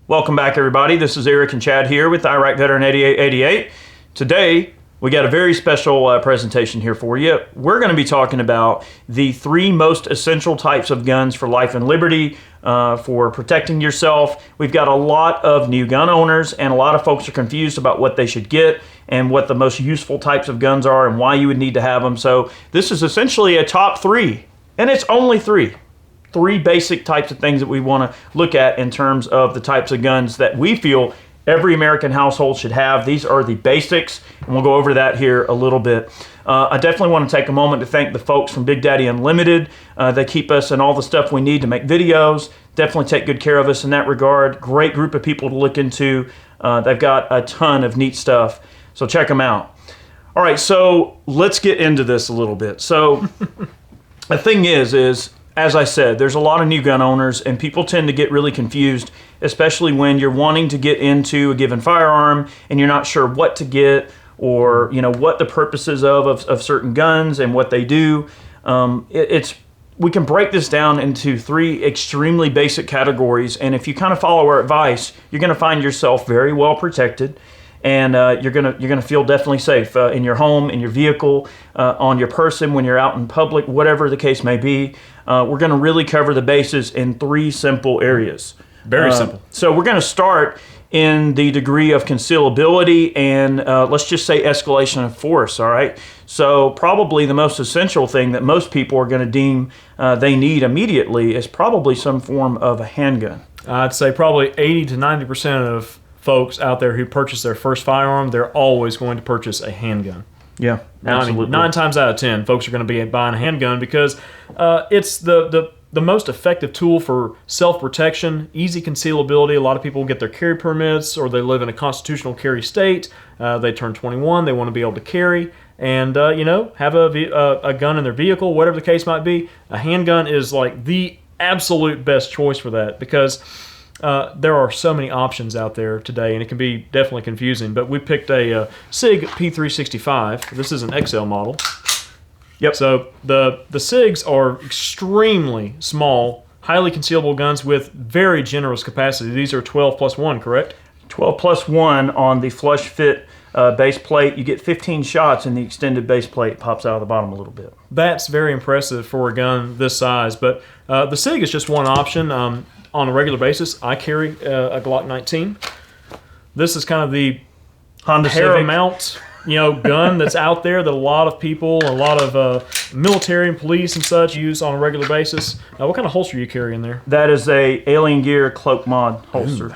Welcome back, everybody. This is Eric and Chad here with Iraq Veteran 8888. Today, we got a very special presentation here for you. We're going to be talking about the 3 most essential types of guns for life and liberty, for protecting yourself. We've got a lot of new gun owners, and a lot of folks are confused about what they should get and what the most useful types of guns are and why you would need to have them. So this is essentially a top 3, and it's only 3 basic types of things that we want to look at in terms of the types of guns that we feel every American household should have. These are the basics, and we'll go over that here a little bit. I definitely want to take a moment to thank the folks from Big Daddy Unlimited. They keep us in all the stuff we need to make videos. Definitely take good care of us in that regard. Great group of people to look into. They've got a ton of neat stuff, so check them out. All right, so let's get into this a little bit. So the thing is as I said, there's a lot of new gun owners, and people tend to get really confused, especially when you're wanting to get into a given firearm and you're not sure what to get, or what the purposes of certain guns and what they do. We can break this down into 3 extremely basic categories, and if you kind of follow our advice, you're going to find yourself very well protected. And you're gonna feel definitely safe in your home, in your vehicle, on your person, when you're out in public, whatever the case may be. We're gonna really cover the bases in 3 simple areas. Very simple. So we're gonna start in the degree of concealability and let's just say escalation of force, all right? So probably the most essential thing that most people are gonna deem they need immediately is probably some form of a handgun. I'd say probably 80 to 90% of folks out there who purchase their first firearm, they're always going to purchase a handgun. Yeah, absolutely. 9 times out of 10, folks are going to be buying a handgun because it's the most effective tool for self-protection, easy concealability. A lot of people get their carry permits, or they live in a constitutional carry state. They turn 21, they want to be able to carry, and have a gun in their vehicle, whatever the case might be. A handgun is like the absolute best choice for that, because there are so many options out there today, and it can be definitely confusing. But we picked a SIG P365. This is an XL model. Yep. So the SIGs are extremely small, highly concealable guns with very generous capacity. These are 12 plus 1, correct? 12 plus 1 on the flush fit base plate. You get 15 shots, and the extended base plate pops out of the bottom a little bit. That's very impressive for a gun this size. But the SIG is just one option. On a regular basis, I carry a Glock 19. This is kind of the Honda paramount, gun that's out there that a lot of people, a lot of military and police and such use on a regular basis. What kind of holster are you carrying there? That is a Alien Gear Cloak Mod holster. Ooh.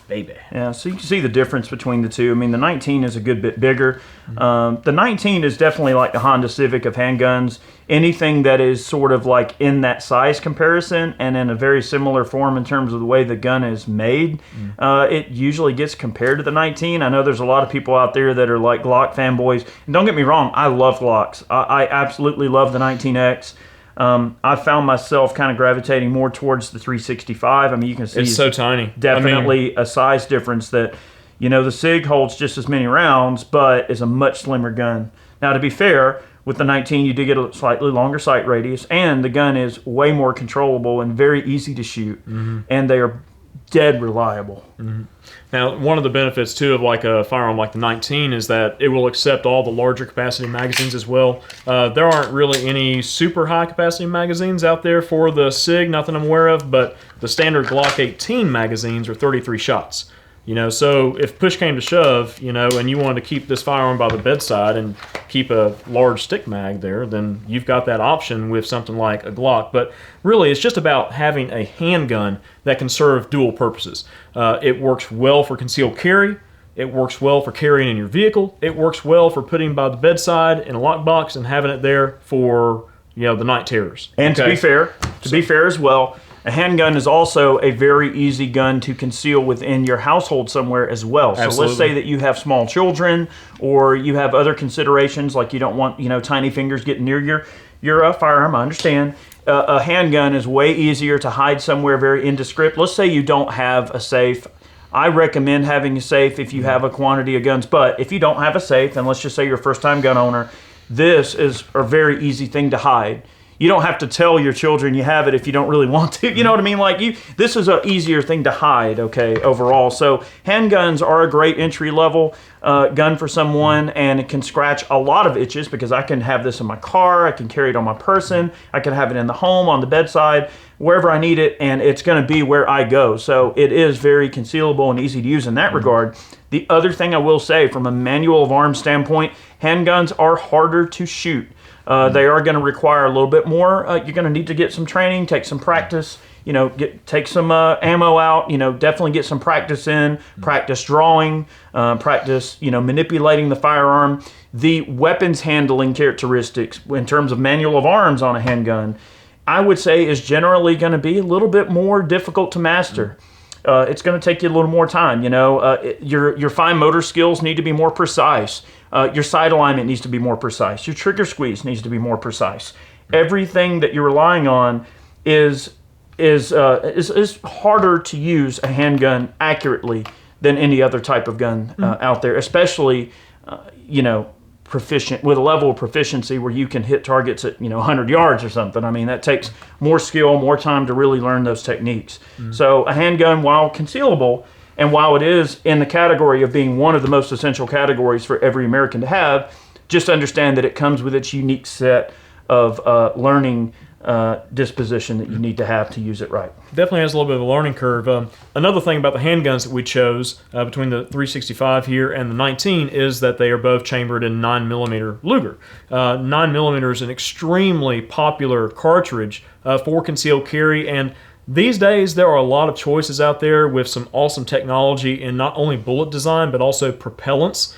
Baby. Yeah, so you can see the difference between the two. I mean, the 19 is a good bit bigger. The 19 is definitely like the Honda Civic of handguns. Anything that is sort of like in that size comparison and in a very similar form in terms of the way the gun is made, it usually gets compared to the 19. I know there's a lot of people out there that are like Glock fanboys. And don't get me wrong, I love Glocks. I absolutely love the 19X. I found myself kind of gravitating more towards the 365. I mean, you can see it's so tiny. Definitely a size difference that, the SIG holds just as many rounds, but is a much slimmer gun. Now, to be fair, with the 19, you do get a slightly longer sight radius, and the gun is way more controllable and very easy to shoot, and they are dead reliable. Now, one of the benefits, too, of like a firearm like the 19 is that it will accept all the larger capacity magazines as well. There aren't really any super high capacity magazines out there for the SIG, not that I'm aware of, but the standard Glock 18 magazines are 33 shots. So if push came to shove, and you wanted to keep this firearm by the bedside and keep a large stick mag there, then you've got that option with something like a Glock. But really, it's just about having a handgun that can serve dual purposes. It works well for concealed carry. It works well for carrying in your vehicle. It works well for putting by the bedside in a lockbox and having it there for the night terrors. And to be fair as well, a handgun is also a very easy gun to conceal within your household somewhere as well. So Absolutely. Let's say that you have small children, or you have other considerations like you don't want tiny fingers getting near your firearm. I understand. A handgun is way easier to hide somewhere very indiscreet. Let's say you don't have a safe. I recommend having a safe if you have a quantity of guns. But if you don't have a safe, and let's just say you're a first-time gun owner, this is a very easy thing to hide. you don't have to tell your children you have it if you don't really want to. You know what I mean? Like this is an easier thing to hide, okay, overall. So handguns are a great entry level gun for someone, and it can scratch a lot of itches because I can have this in my car, I can carry it on my person, I can have it in the home, on the bedside, wherever I need it, and it's going to be where I go. So it is very concealable and easy to use in that regard. The other thing I will say from a manual of arms standpoint, handguns are harder to shoot. They are going to require a little bit more. You're going to need to get some training, take some practice, take some ammo out, definitely get some practice in, practice drawing, practice, manipulating the firearm. The weapons handling characteristics in terms of manual of arms on a handgun, I would say is generally going to be a little bit more difficult to master. It's going to take you a little more time. Your fine motor skills need to be more precise. Your sight alignment needs to be more precise. Your trigger squeeze needs to be more precise. Everything that you're relying on is harder to use a handgun accurately than any other type of gun out there, especially proficient with a level of proficiency where you can hit targets at 100 yards or something. I mean, that takes more skill, more time to really learn those techniques. So a handgun, while concealable and while it is in the category of being one of the most essential categories for every American to have, just understand that it comes with its unique set of learning disposition that you need to have to use it right. Definitely has a little bit of a learning curve. Another thing about the handguns that we chose between the 365 here and the 19 is that they are both chambered in 9mm Luger. 9mm is an extremely popular cartridge for concealed carry, and these days there are a lot of choices out there with some awesome technology in not only bullet design but also propellants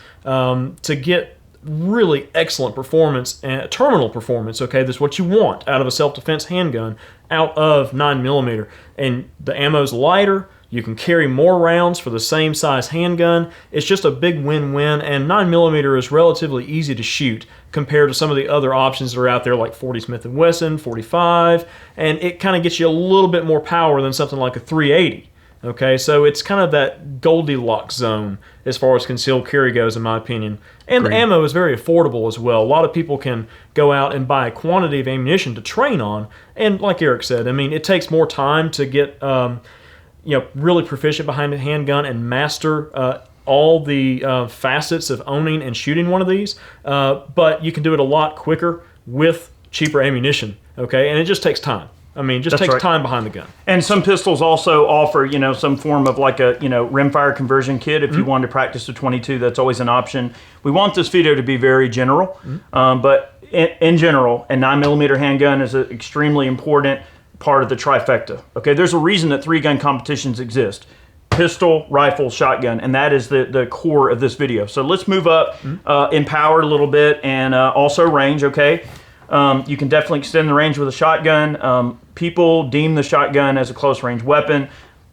to get really excellent performance and terminal performance. Okay, that's what you want out of a self-defense handgun out of 9mm, and the ammo's lighter. You can carry more rounds for the same size handgun. It's just a big win-win, and 9mm is relatively easy to shoot compared to some of the other options that are out there like 40 Smith & Wesson, 45, and it kind of gets you a little bit more power than something like a 380. Okay, so it's kind of that Goldilocks zone as far as concealed carry goes, in my opinion. And the ammo is very affordable as well. A lot of people can go out and buy a quantity of ammunition to train on. And like Eric said, I mean, it takes more time to get really proficient behind a handgun and master all the facets of owning and shooting one of these. But you can do it a lot quicker with cheaper ammunition. Okay, and it just takes time. I mean, just takes time behind the gun. And some pistols also offer, some form of like a, rimfire conversion kit. If you want to practice a 22, that's always an option. We want this video to be very general, but in general, a 9mm handgun is an extremely important part of the trifecta. Okay, there's a reason that 3-gun competitions exist: pistol, rifle, shotgun, and that is the core of this video. So let's move up in power a little bit and also range. Okay. You can definitely extend the range with a shotgun. People deem the shotgun as a close-range weapon.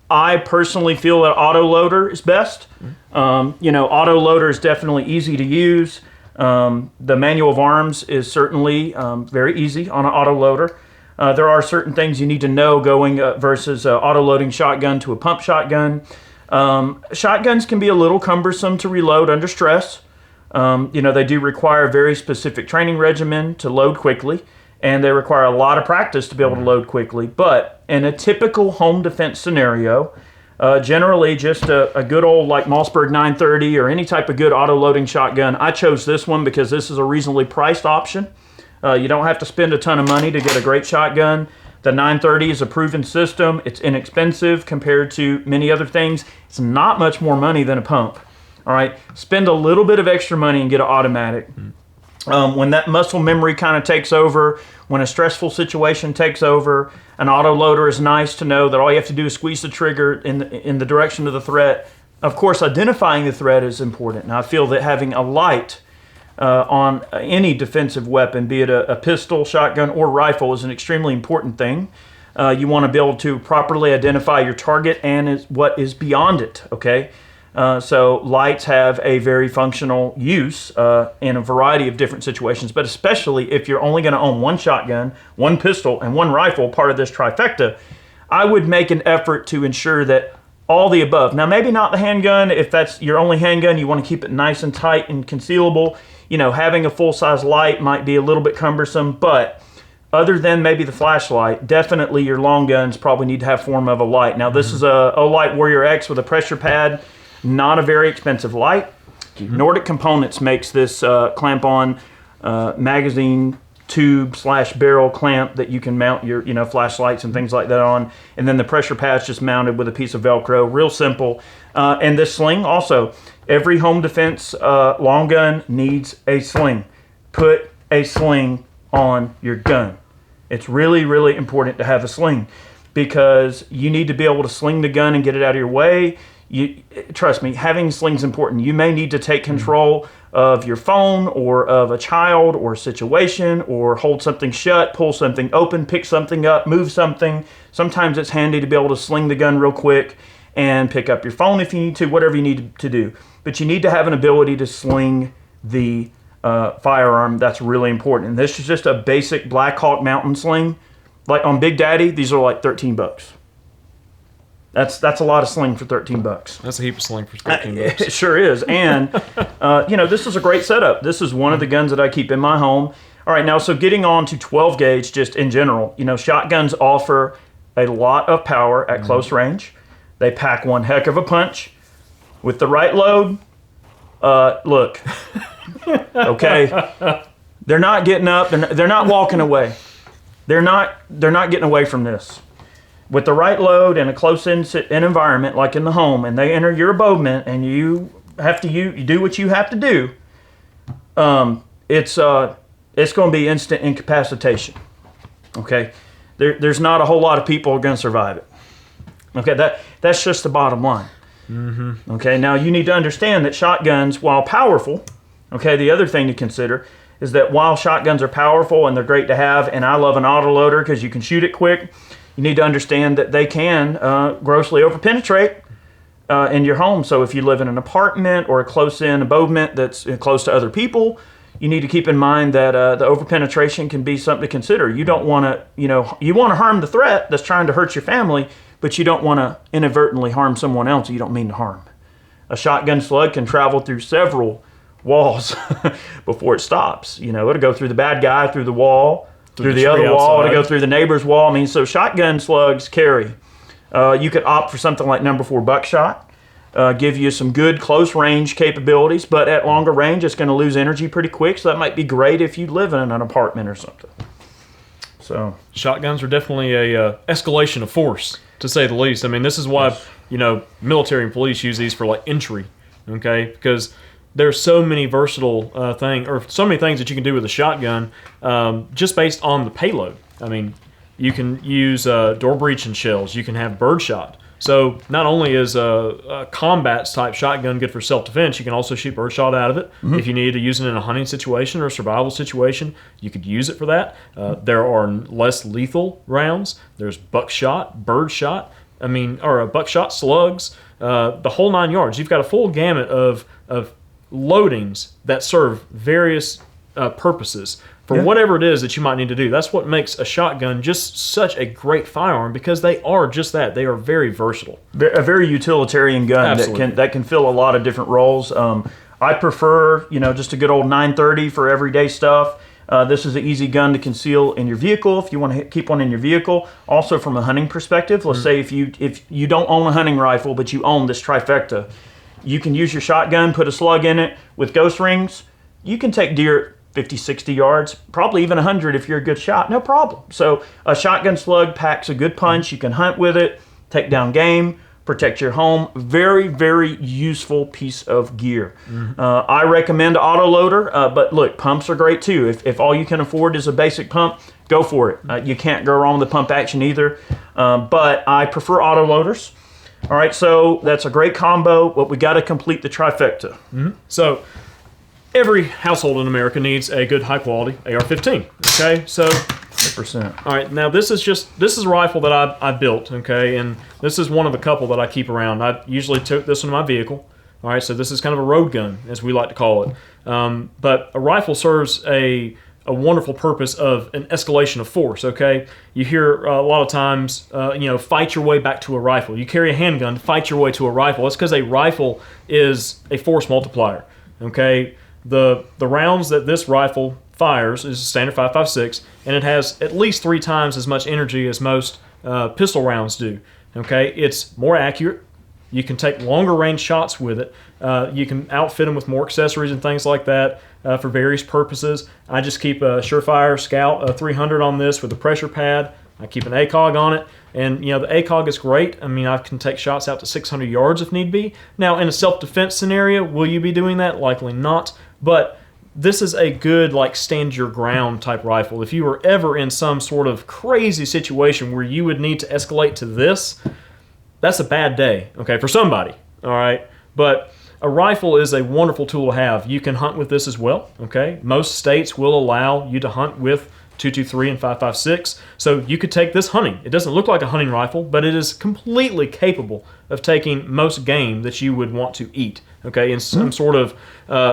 I personally feel that auto-loader is best. Auto-loader is definitely easy to use. The manual of arms is certainly very easy on an auto-loader. There are certain things you need to know going versus auto-loading shotgun to a pump shotgun. Shotguns can be a little cumbersome to reload under stress. They do require a very specific training regimen to load quickly, and they require a lot of practice to be able to load quickly. But in a typical home defense scenario, generally just a good old like Mossberg 930 or any type of good auto-loading shotgun. I chose this one because this is a reasonably priced option. You don't have to spend a ton of money to get a great shotgun. The 930 is a proven system. It's inexpensive compared to many other things. It's not much more money than a pump. All right, spend a little bit of extra money and get an automatic. When that muscle memory kind of takes over, when a stressful situation takes over, an auto-loader is nice to know that all you have to do is squeeze the trigger in the direction of the threat. Of course, identifying the threat is important. And I feel that having a light on any defensive weapon, be it a pistol, shotgun, or rifle, is an extremely important thing. You want to be able to properly identify your target and what is beyond it, okay? So lights have a very functional use in a variety of different situations, but especially if you're only going to own one shotgun, one pistol, and one rifle, part of this trifecta, I would make an effort to ensure that all the above. Now, maybe not the handgun. If that's your only handgun, you want to keep it nice and tight and concealable. Having a full-size light might be a little bit cumbersome, but other than maybe the flashlight, definitely your long guns probably need to have form of a light. Now, this is a Olight Warrior X with a pressure pad, not a very expensive light. Nordic Components makes this clamp-on magazine tube/barrel clamp that you can mount your flashlights and things like that on, and then the pressure pad's just mounted with a piece of Velcro, real simple. And this sling also, every home defense long gun needs a sling. Put a sling on your gun. It's really, really important to have a sling, because you need to be able to sling the gun and get it out of your way. Trust me, having a sling's important. You may need to take control of your phone or of a child or a situation, or hold something shut, pull something open, pick something up, move something. Sometimes it's handy to be able to sling the gun real quick and pick up your phone if you need to, whatever you need to do. But you need to have an ability to sling the firearm. That's really important. And this is just a basic Black Hawk mountain sling. Like on Big Daddy, these are like $13. That's a lot of sling for $13. That's a heap of sling for $13. It sure is. And, this is a great setup. This is one of the guns that I keep in my home. All right, now, so getting on to 12 gauge, just in general, shotguns offer a lot of power at close range. They pack one heck of a punch. With the right load, look, okay, they're not getting up. They're not walking away. They're not getting away from this. With the right load and a close-in environment, like in the home, and they enter your abode and you do what you have to do, it's going to be instant incapacitation. Okay, there's not a whole lot of people who are going to survive it. Okay, that's just the bottom line. Mm-hmm. Okay, now you need to understand that shotguns, while powerful, okay, the other thing to consider is that while shotguns are powerful and they're great to have, and I love an autoloader because you can shoot it quick, you need to understand that they can grossly overpenetrate in your home. So if you live in an apartment or a close-in abode that's close to other people, you need to keep in mind that the overpenetration can be something to consider. You don't want to, you want to harm the threat that's trying to hurt your family, but you don't want to inadvertently harm someone else you don't mean to harm. A shotgun slug can travel through several walls before it stops. It'll go through the bad guy, through the wall, through the other wall, to go through the neighbor's wall. So shotgun slugs carry. You could opt for something like number 4 buckshot, give you some good close range capabilities, but at longer range, it's going to lose energy pretty quick. So that might be great if you live in an apartment or something. So shotguns are definitely a escalation of force, to say the least. I mean, this is why military and police use these for like entry, okay? Because there's so many versatile so many things that you can do with a shotgun, just based on the payload. I mean, you can use door breaching shells. You can have birdshot. So not only is a combat type shotgun good for self-defense, you can also shoot birdshot out of it. Mm-hmm. If you need to use it in a hunting situation or a survival situation, you could use it for that. There are less lethal rounds. There's buckshot, birdshot, or buckshot slugs, the whole 9 yards. You've got a full gamut of loadings that serve various purposes for whatever it is that you might need to do. That's what makes a shotgun just such a great firearm, because they are just that. They are very versatile. A very utilitarian gun that can fill a lot of different roles. I prefer, just a good old 930 for everyday stuff. This is an easy gun to conceal in your vehicle if you want to keep one in your vehicle. Also, from a hunting perspective, let's say if you don't own a hunting rifle, but you own this trifecta, you can use your shotgun, put a slug in it with ghost rings. You can take deer 50, 60 yards, probably even 100 if you're a good shot, no problem. So a shotgun slug packs a good punch. You can hunt with it, take down game, protect your home. Very, very useful piece of gear. Mm-hmm. I recommend autoloader, but look, pumps are great too. If all you can afford is a basic pump, go for it. You can't go wrong with the pump action either, but I prefer autoloaders. All right, so that's a great combo, but we got to complete the trifecta. Mm-hmm. So every household in America needs a good high-quality AR-15, okay? So 100%. All right, now this is a rifle that I built, okay, and this is one of a couple that I keep around. I usually took this in my vehicle. All right, so this is kind of a road gun, as we like to call it. But a rifle serves a wonderful purpose of an escalation of force, okay? You hear a lot of times, fight your way back to a rifle. You carry a handgun, fight your way to a rifle. It's because a rifle is a force multiplier, okay? The rounds that this rifle fires. It's a standard 5.56, and it has at least 3 times as much energy as most pistol rounds do. Okay, it's more accurate. You can take longer range shots with it. You can outfit them with more accessories and things like that for various purposes. I just keep a Surefire Scout 300 on this with a pressure pad. I keep an ACOG on it, and the ACOG is great. I mean, I can take shots out to 600 yards if need be. Now, in a self-defense scenario, will you be doing that? Likely not, but this is a good, stand your ground type rifle. If you were ever in some sort of crazy situation where you would need to escalate to this, that's a bad day, okay, for somebody, all right? But a rifle is a wonderful tool to have. You can hunt with this as well, okay? Most states will allow you to hunt with .223 and 5.56, so you could take this hunting. It doesn't look like a hunting rifle, but it is completely capable of taking most game that you would want to eat, okay, in some sort of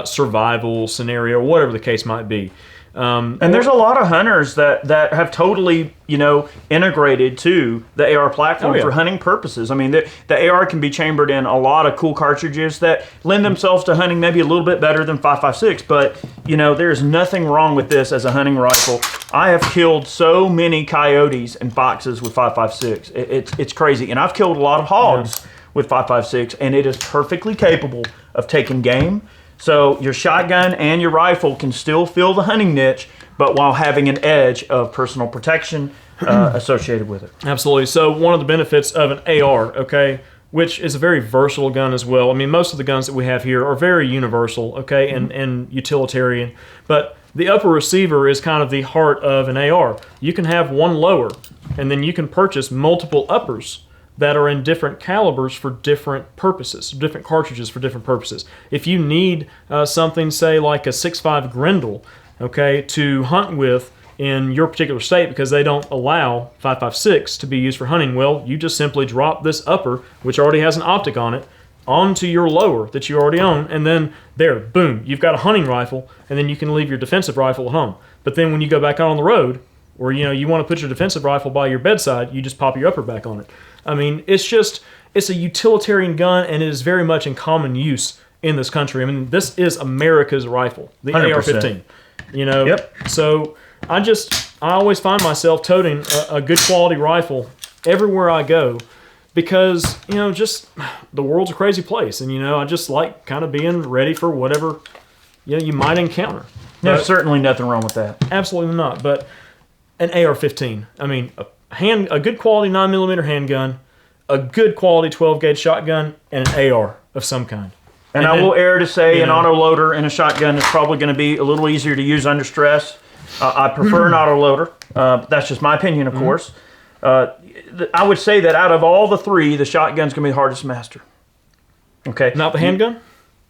survival scenario, whatever the case might be. And there's a lot of hunters that have totally, integrated to the AR platform for hunting purposes. I mean, the AR can be chambered in a lot of cool cartridges that lend themselves to hunting maybe a little bit better than 5.56, but, there's nothing wrong with this as a hunting rifle. I have killed so many coyotes and foxes with 5.56. It's crazy. And I've killed a lot of hogs with 5.56, and it is perfectly capable of taking game. So your shotgun and your rifle can still fill the hunting niche, but while having an edge of personal protection associated with it. Absolutely. So one of the benefits of an AR, okay, which is a very versatile gun as well. I mean, most of the guns that we have here are very universal, okay, and utilitarian. But the upper receiver is kind of the heart of an AR. You can have one lower, and then you can purchase multiple uppers that are in different calibers for different purposes, different cartridges for different purposes. If you need something, say, like a 6.5 Grendel, okay, to hunt with in your particular state because they don't allow 5.56 to be used for hunting, well, you just simply drop this upper, which already has an optic on it, onto your lower that you already own, and then there, boom, you've got a hunting rifle, and then you can leave your defensive rifle at home. But then when you go back out on the road, or you want to put your defensive rifle by your bedside, you just pop your upper back on it. I mean, it's a utilitarian gun, and it is very much in common use in this country. I mean, this is America's rifle, the 100%. AR-15. Yep. So I always find myself toting a good quality rifle everywhere I go because, just the world's a crazy place, and, I just like kind of being ready for whatever, you might encounter. There's certainly nothing wrong with that. Absolutely not, but an AR-15, I mean, a good quality 9mm handgun, a good quality 12-gauge shotgun, and an AR of some kind. And I will err to say an auto-loader and a shotgun is probably going to be a little easier to use under stress. I prefer an auto-loader. That's just my opinion, of course. I would say that out of all the three, the shotgun's going to be the hardest to master. Okay. Not the handgun?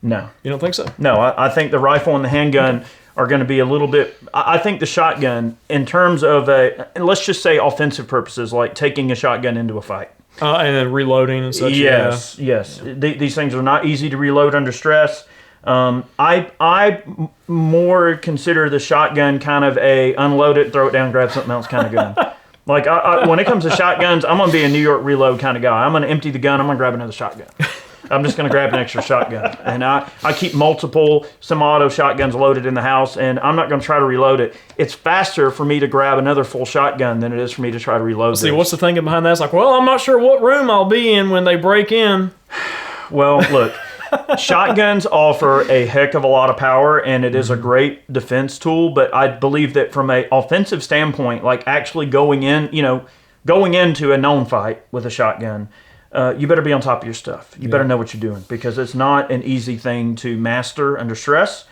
No. You don't think so? No, I think the rifle and the handgun are going to be a little bit... I think the shotgun, in terms of let's just say offensive purposes, like taking a shotgun into a fight. And then reloading and such. Yes. These things are not easy to reload under stress. I more consider the shotgun kind of a unload it, throw it down, grab something else kind of gun. Like, when it comes to shotguns, I'm going to be a New York reload kind of guy. I'm going to empty the gun. I'm going to grab another shotgun. I'm just going to grab an extra shotgun. And I keep multiple semi-auto shotguns loaded in the house, and I'm not going to try to reload it. It's faster for me to grab another full shotgun than it is for me to try to reload See, what's the thinking behind that? It's like, well, I'm not sure what room I'll be in when they break in. Well, look, shotguns offer a heck of a lot of power, and it is a great defense tool, but I believe that from an offensive standpoint, like actually going into a known fight with a shotgun, you better be on top of your stuff. You better know what you're doing because it's not an easy thing to master under stress.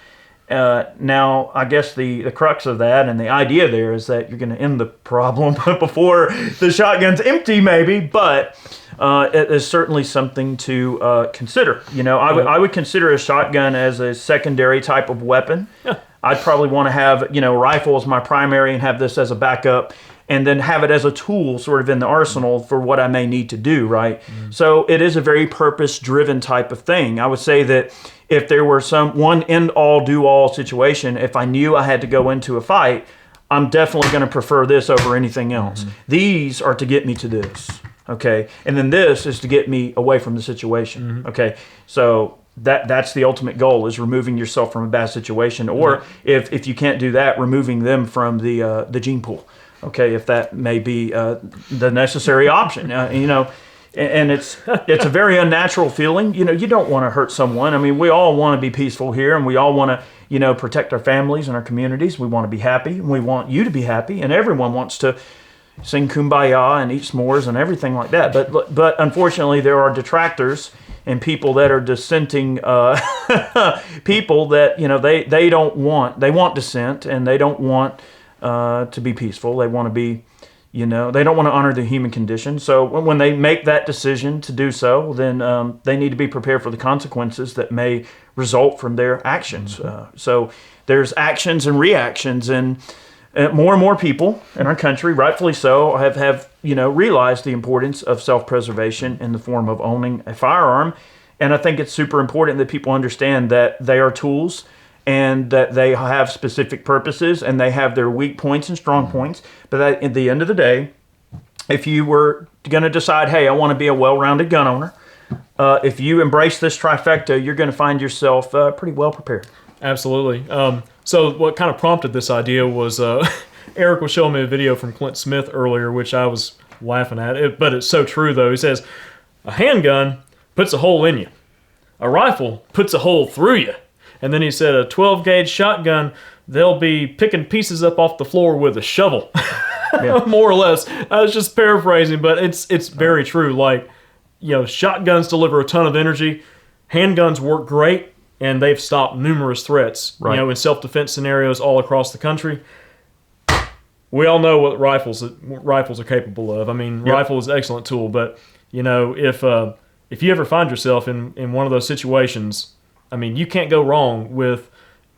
Now, I guess the crux of that and the idea there is that you're going to end the problem before the shotgun's empty, maybe, but it is certainly something to consider. I would consider a shotgun as a secondary type of weapon. Yeah. I'd probably want to have, rifle as my primary and have this as a backup, and then have it as a tool sort of in the arsenal for what I may need to do, right? So it is a very purpose-driven type of thing. I would say that if there were some one end-all, do-all situation, if I knew I had to go into a fight, I'm definitely going to prefer this over anything else. These are to get me to this, okay? And then this is to get me away from the situation, okay? So that's the ultimate goal, is removing yourself from a bad situation, or if you can't do that, removing them from the gene pool. Okay, if that may be the necessary option, and it's a very unnatural feeling. You don't want to hurt someone. I mean, we all want to be peaceful here, and we all want to protect our families and our communities. We want to be happy, and we want you to be happy, and everyone wants to sing Kumbaya and eat s'mores and everything like that. But unfortunately, there are detractors and people that are dissenting people that they want dissent, and they don't want to be peaceful. They want to be, they don't want to honor the human condition. So when they make that decision to do so, then they need to be prepared for the consequences that may result from their actions. So there's actions and reactions, and more and more people in our country, rightfully so, have realized the importance of self-preservation in the form of owning a firearm. And I think it's super important that people understand that they are tools, and that they have specific purposes, and they have their weak points and strong points. But that, at the end of the day, if you were going to decide, hey, I want to be a well-rounded gun owner, if you embrace this trifecta, you're going to find yourself pretty well prepared. Absolutely. So what kind of prompted this idea was Eric was showing me a video from Clint Smith earlier, which I was laughing at. But it's so true, though. He says, a handgun puts a hole in you. A rifle puts a hole through you. And then he said a 12-gauge shotgun, they'll be picking pieces up off the floor with a shovel. More or less. I was just paraphrasing, but it's very true. Like, shotguns deliver a ton of energy. Handguns work great, and they've stopped numerous threats, in self-defense scenarios all across the country. We all know what rifles are capable of. I mean, rifle is an excellent tool, but, if you ever find yourself in one of those situations, I mean, you can't go wrong with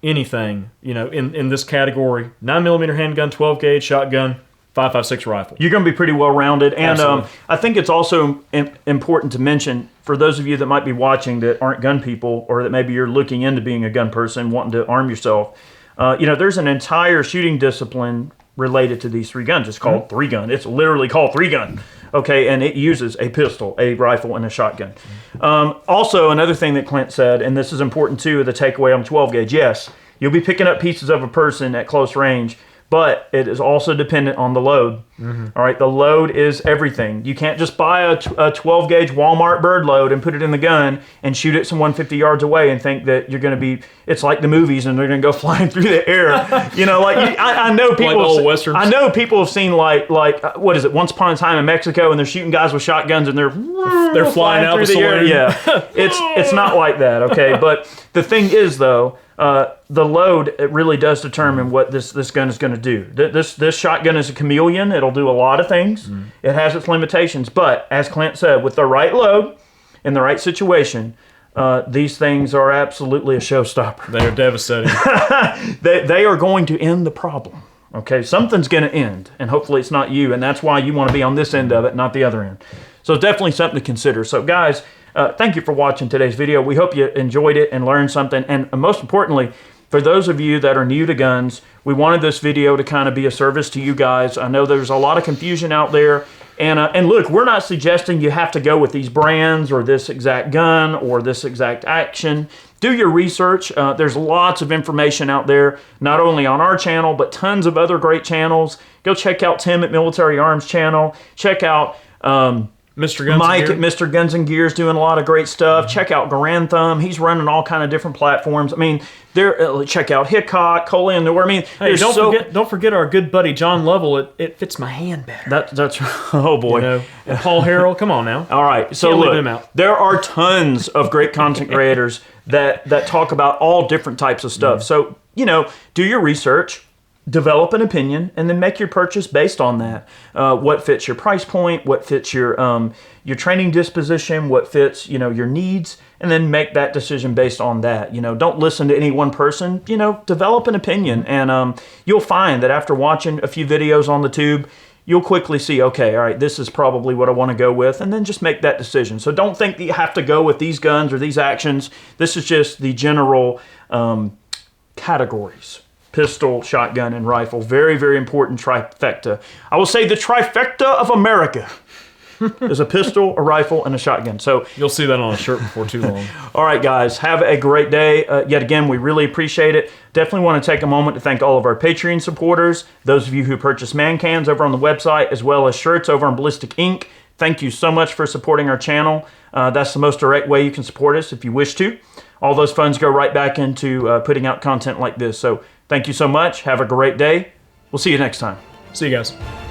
anything, in this category. 9mm handgun, 12-gauge shotgun, 5.56 rifle. You're going to be pretty well-rounded. And I think it's also important to mention, for those of you that might be watching that aren't gun people, or that maybe you're looking into being a gun person, wanting to arm yourself, there's an entire shooting discipline related to these three guns. It's called three-gun. It's literally called three-gun. Okay, and it uses a pistol, a rifle, and a shotgun. Also, another thing that Clint said, and this is important too, the takeaway on 12-gauge, yes, you'll be picking up pieces of a person at close range, but it is also dependent on the load. All right, the load is everything. You can't just buy a 12-gauge Walmart bird load and put it in the gun and shoot it some 150 yards away and think that you're going to be, it's like the movies and they're going to go flying through the air. I know people, like old westerns. I know people have seen like what is it, Once Upon a Time in Mexico, and they're shooting guys with shotguns and they're flying out through the air. Yeah, it's not like that. Okay, but the thing is though, the load, it really does determine what this gun is going to do. This shotgun is a chameleon. It'll do a lot of things. It has its limitations, but as Clint said, with the right load in the right situation, these things are absolutely a showstopper. They are devastating. They are going to end the problem. Okay, something's going to end, and hopefully it's not you, and that's why you want to be on this end of it, not the other end. So definitely something to consider. So guys, thank you for watching today's video. We hope you enjoyed it and learned something. And most importantly, for those of you that are new to guns, we wanted this video to kind of be a service to you guys. I know there's a lot of confusion out there. And look, we're not suggesting you have to go with these brands or this exact gun or this exact action. Do your research. There's lots of information out there, not only on our channel, but tons of other great channels. Go check out Tim at Military Arms channel. Check out Mr. Guns Mike and Gear. at Mr. Guns and Gear is doing a lot of great stuff. Check out Garand Thumb. He's running all kind of different platforms. I mean, check out Hickok, Coley, and I mean, hey, don't forget our good buddy John Lovell. It fits my hand better. That's oh boy. And Paul Harrell. Come on now. All right, so leave him out. There are tons of great content creators that talk about all different types of stuff. So do your research. Develop an opinion, and then make your purchase based on that. What fits your price point, what fits your training disposition, what fits your needs, and then make that decision based on that. Don't listen to any one person. Develop an opinion, and you'll find that after watching a few videos on the tube, you'll quickly see, okay, all right, this is probably what I want to go with, and then just make that decision. So don't think that you have to go with these guns or these actions. This is just the general categories. Pistol, shotgun, and rifle. Very, very important trifecta. I will say the trifecta of America. is a pistol, a rifle, and a shotgun. So You'll see that on a shirt before too long. all right, guys, have a great day. Yet again, we really appreciate it. Definitely want to take a moment to thank all of our Patreon supporters, those of you who purchase man cans over on the website, as well as shirts over on Ballistic Ink. Thank you so much for supporting our channel. That's the most direct way you can support us if you wish to. All those funds go right back into putting out content like this. So thank you so much. Have a great day. We'll see you next time. See you guys.